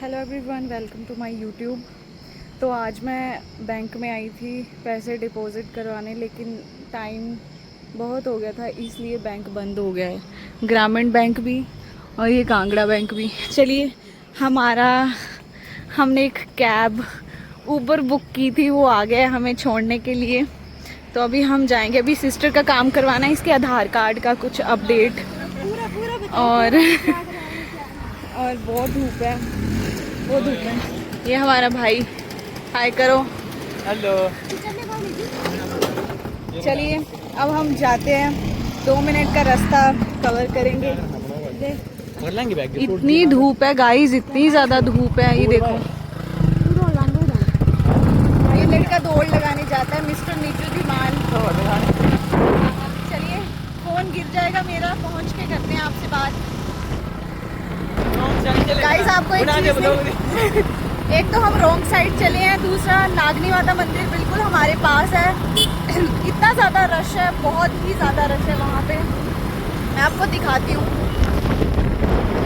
Hello everyone, welcome to my YouTube. तो आज मैं बैंक में आई थी पैसे डिपॉज़िट करवाने, लेकिन टाइम बहुत हो गया था इसलिए बैंक बंद हो गया है। ग्रामीण बैंक भी और ये कांगड़ा बैंक भी। चलिए, हमने एक कैब ऊबर बुक की थी, वो आ गया है हमें छोड़ने के लिए। तो अभी हम जाएंगे। अभी सिस्टर का काम करवाना है, इसके आधार कार्ड का कुछ अपडेट। और बहुत धूप है, वो धूप है। ये हमारा भाई, हाय करो। हेलो। चलिए अब हम जाते हैं, 2 मिनट का रास्ता कवर करेंगे। इतनी धूप है गाइस, इतनी ज़्यादा धूप है। ये देखो, ये लड़का दौड़ लगाने जाता है, मिस्टर नीचू धीमान। चलिए, फोन गिर जाएगा मेरा, पहुंच के करते हैं आपसे बात। गाइस आपको एक चीज़ एक तो हम रॉन्ग साइड चले हैं, दूसरा नागनी माता मंदिर बिल्कुल हमारे पास है। इतना ज़्यादा रश है, बहुत ही ज़्यादा रश है वहाँ पे। मैं आपको दिखाती हूँ।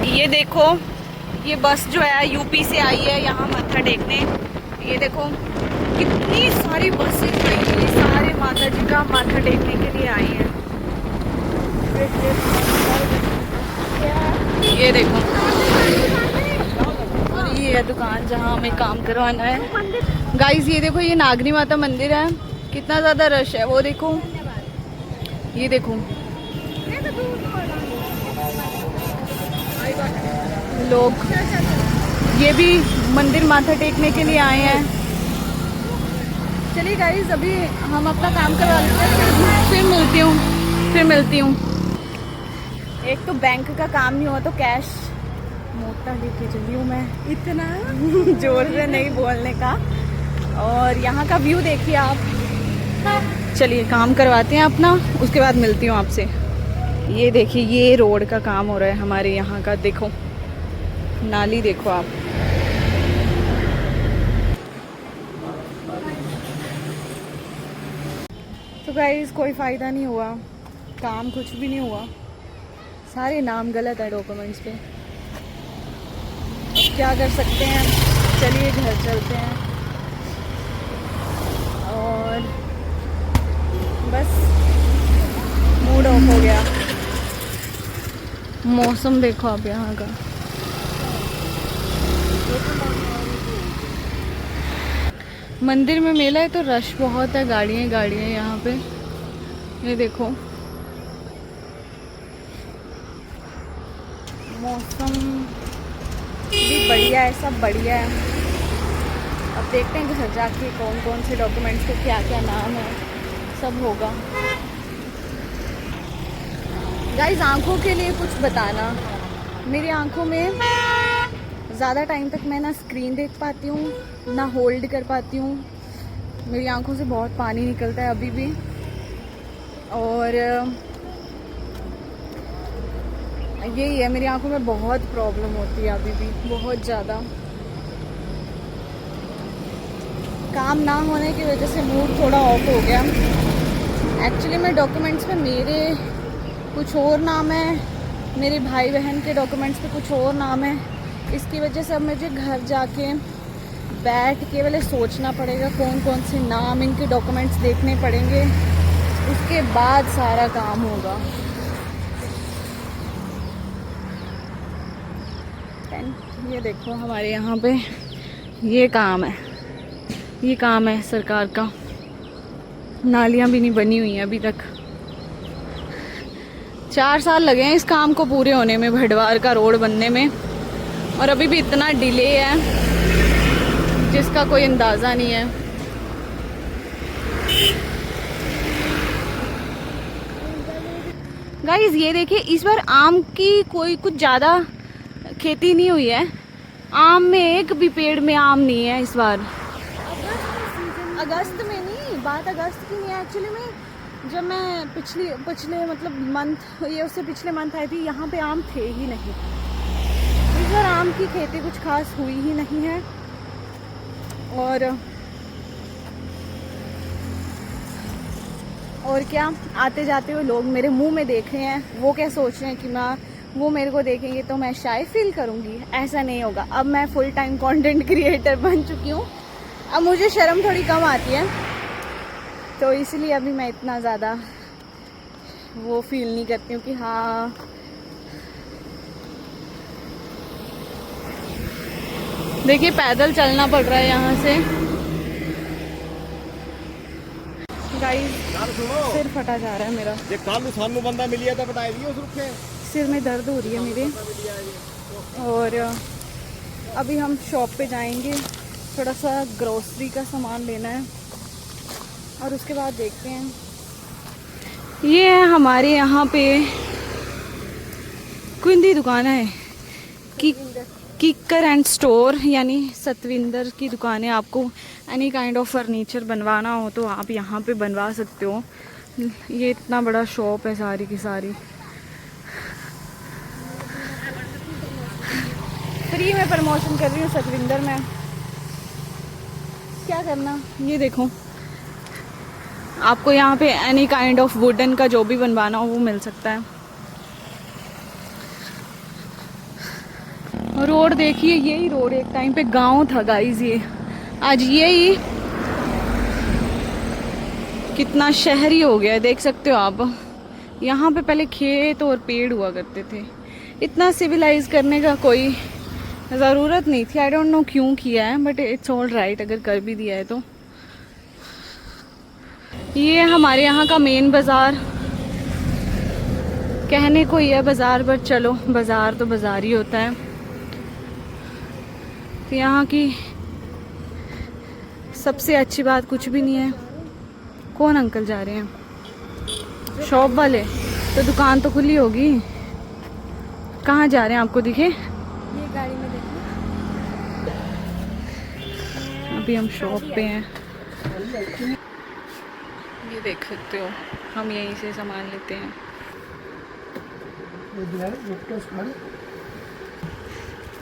ये देखो, ये बस जो है यूपी से आई है यहाँ माथा टेकने। ये देखो कितनी सारी बसें खड़ी हुई, सारे माता जी का माथा टेकने के लिए आई हैं। ये देखो, और ये है दुकान जहाँ हमें काम करवाना है। गाइस ये देखो, ये नागनी माता मंदिर है, कितना ज़्यादा रश है। वो देखो, ये देखो लोग, ये भी मंदिर माथा टेकने के लिए आए हैं। चलिए गाइस, अभी हम अपना काम करवा लेते हैं, फिर मिलती हूँ। एक तो बैंक का काम नहीं हुआ तो कैश मोटा लेके चली हूँ मैं, इतना जोर से नहीं बोलने का। और यहाँ का व्यू देखिए आप। चलिए काम करवाते हैं अपना, उसके बाद मिलती हूँ आपसे। ये देखिए, ये रोड का काम हो रहा है हमारे यहाँ का। देखो नाली, देखो आप। तो गाइस कोई फ़ायदा नहीं हुआ, काम कुछ भी नहीं हुआ, सारे नाम गलत है डॉक्यूमेंट्स पे। क्या कर सकते हैं, चलिए घर चलते हैं। और बस मूड ऑफ हो गया। मौसम देखो आप यहाँ का। मंदिर में मेला है तो रश बहुत है, गाड़ियाँ यहाँ पे। ये देखो, मौसम भी बढ़िया है, सब बढ़िया है। अब देखते हैं घर जाके कौन कौन से डॉक्यूमेंट्स के क्या क्या नाम है, सब होगा। गाइस आंखों के लिए कुछ बताना। मेरी आंखों में ज़्यादा टाइम तक मैं ना स्क्रीन देख पाती हूँ ना होल्ड कर पाती हूँ। मेरी आंखों से बहुत पानी निकलता है अभी भी। और यही है, मेरी आंखों में बहुत प्रॉब्लम होती है अभी भी, बहुत ज़्यादा। काम ना होने की वजह से मूड थोड़ा ऑफ हो गया। एक्चुअली में डॉक्यूमेंट्स पे मेरे कुछ और नाम है, मेरे भाई बहन के डॉक्यूमेंट्स पे कुछ और नाम है। इसकी वजह से अब मुझे घर जाके बैठ के पहले सोचना पड़ेगा कौन कौन से नाम, इनके डॉक्यूमेंट्स देखने पड़ेंगे, उसके बाद सारा काम होगा। ये देखो हमारे यहाँ पे ये काम है सरकार का। नालियाँ भी नहीं बनी हुई हैं अभी तक। 4 साल लगे हैं इस काम को पूरे होने में, भटवार का रोड बनने में, और अभी भी इतना डिले है जिसका कोई अंदाज़ा नहीं है। गाइस ये देखिए, इस बार आम की कोई कुछ ज़्यादा खेती नहीं हुई है। आम में एक भी पेड़ में आम नहीं है इस बार। अगस्त में नहीं, बात अगस्त की नहीं है। एक्चुअली में जब मैं पिछले मतलब मंथ, ये उससे पिछले मंथ आई थी, यहाँ पे आम थे ही नहीं। इस बार आम की खेती कुछ खास हुई ही नहीं है। और क्या, आते जाते हुए लोग मेरे मुंह में देख रहे हैं, वो क्या सोच रहे हैं कि मैं वो मेरे को देखेंगे तो मैं शाय फील करूँगी, ऐसा नहीं होगा। अब मैं फुल टाइम कंटेंट क्रिएटर बन चुकी हूँ, अब मुझे शर्म थोड़ी कम आती है, तो इसलिए अभी मैं इतना ज़्यादा वो फील नहीं करती हूँ कि हाँ देखिए पैदल चलना पड़ रहा है यहाँ से। गाइस सिर फटा जा रहा है मेरा, बंदा मिलिया था बताया दियो उस रुखे सिर में दर्द हो रही है मेरे। और अभी हम शॉप पे जाएंगे, थोड़ा सा ग्रोसरी का सामान लेना है और उसके बाद देखते हैं। ये है हमारे यहाँ पे कुंदी दुकान है, किकर एंड स्टोर, यानी सतविंदर की दुकान है। आपको एनी काइंड ऑफ फर्नीचर बनवाना हो तो आप यहाँ पे बनवा सकते हो। ये इतना बड़ा शॉप है सारी की सारी। फ्री में प्रमोशन कर रही हूँ सतविंदर में, क्या करना। ये देखो आपको यहाँ पे एनी काइंड ऑफ वुडन का जो भी बनवाना हो वो मिल सकता है। रोड देखिए, यही रोड एक टाइम पे गांव था गाइस, ये आज यही कितना शहरी हो गया है, देख सकते हो आप। यहाँ पे पहले खेत और पेड़ हुआ करते थे, इतना सिविलाइज करने का कोई ज़रूरत नहीं थी। आई डोंट नो क्यों किया है, बट इट्स ऑल राइट अगर कर भी दिया है तो। ये हमारे यहाँ का मेन बाज़ार, कहने को ही है बाज़ार, बट चलो बाज़ार तो बाज़ार ही होता है। तो यहाँ की सबसे अच्छी बात कुछ भी नहीं है। कौन अंकल जा रहे हैं? शॉप वाले। तो दुकान तो खुली होगी। कहाँ जा रहे हैं आपको दिखे? ये गाड़ी में देखो। अभी हम शॉप पे हैं, ये देख सकते हो, हम यहीं से सामान लेते हैं।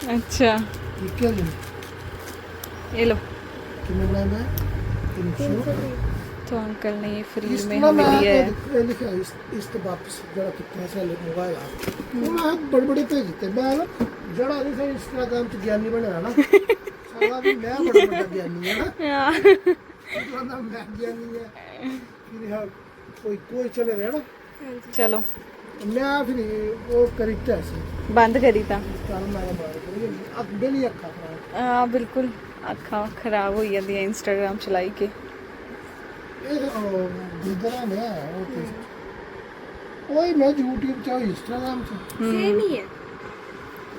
अच्छा ये लो। तो अंकल ने ये फ्री में हमें दिया है। बड़े बड़े भेजते मैं ना जड़ा नहीं सर इंस्टाग्राम च ज्ञानी बनया ना सारा दिन मैं बड़ा बड़ा ज्ञानी है ना मैं ज्ञानी है फिर यार कोई चले रहे ना चलो मैं फिर वो करी कैसे बंद करी था। अब बेली अखा हाँ बिल्कुल, अखा खराब हो जाती है इंस्टाग्राम चलाई के। वही मैं यूट्यूब चाहे इंस्टाग्राम से सेम ही है।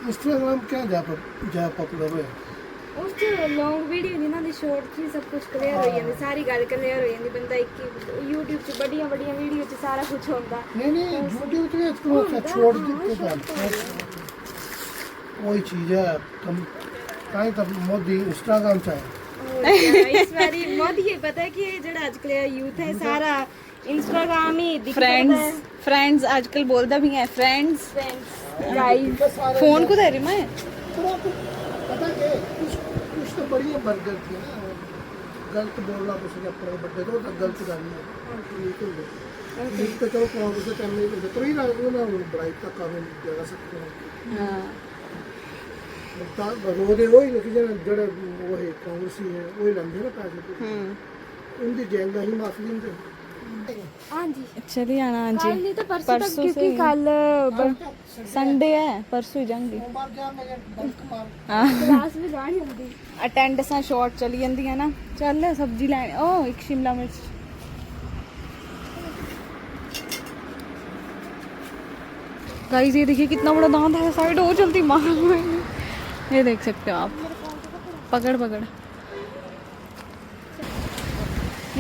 इंस्टाग्राम क्या जा पॉपुलर होया उस जो लॉन्ग वीडियो नहीं ना दी शॉर्ट ची सब कुछ क्लियर हो जाती, सारी गल क्लियर हो जाती। बंदा एक यूट्यूब च बड़ियां बड़ियां वीडियो च सारा कुछ होता। नहीं यूट्यूब पे इसको छोड़ देते कोई चीज है कम काहे तब मोदी इंस्टाग्राम चाहे इस बारी मोदी ये पता है कि जेड़ा आजकल यूथ है सारा इंस्टाग्राम ही फ्रेंड्स आजकल बोलता भी है फ्रेंड्स गाइस। फोन को दे रही मैं पता है कुछ तो बढ़िया बर्गर थी ना, गलत बोलना कुछ नहीं अपने बर्थडे तो गलत गाली है ये तो चलो कौन से टाइम नहीं करते तो ही ना बड़ाई तक काम जगह सकते हैं। हाँ रोदे वही लेकिन जड़े वो है कांग्रेसी है वही लंबे ना पैसे उनकी जंग ही माफी नहीं। हां जी चलिए आना। हाँ कल जी नहीं तो परसों तक, से क्योंकि कल संडे है, परसों ही जाएंगे। क्लास में जानी होती। अटेंडेंसां शॉर्ट चली जाती है ना। चल सब्जी लैनी, ओ एक शिमला मिर्च। गाइस ये देखिए कितना बड़ा दांत है, साइड हो जल्दी मार। ये देख सकते हो आप, पकड़ पकड़।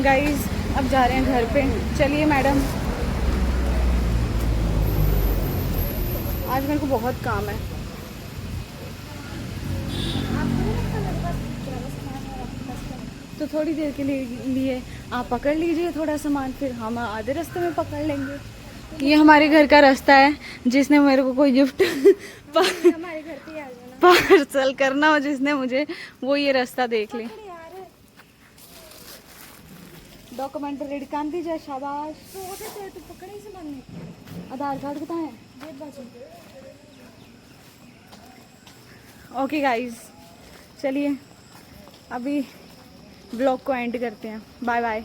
गाइस अब जा रहे हैं घर पे। चलिए मैडम, आज मेरे को बहुत काम है। तो थोड़ी देर के लिए आप पकड़ लीजिए थोड़ा सामान, फिर हम आधे रास्ते में पकड़ लेंगे। ये हमारे घर का रास्ता है, जिसने मेरे को कोई गिफ्ट हमारे घर पे आ जाना पार्सल करना हो जिसने मुझे, वो ये रास्ता देख ले। डॉक्यूमेंट रेडी कर दीजिए, शाबाश। तो तू पकड़े से मानने आधार कार्ड कहाँ है? जेब बाजू ओके गाइस, चलिए अभी ब्लॉग को एंड करते हैं। Bye bye.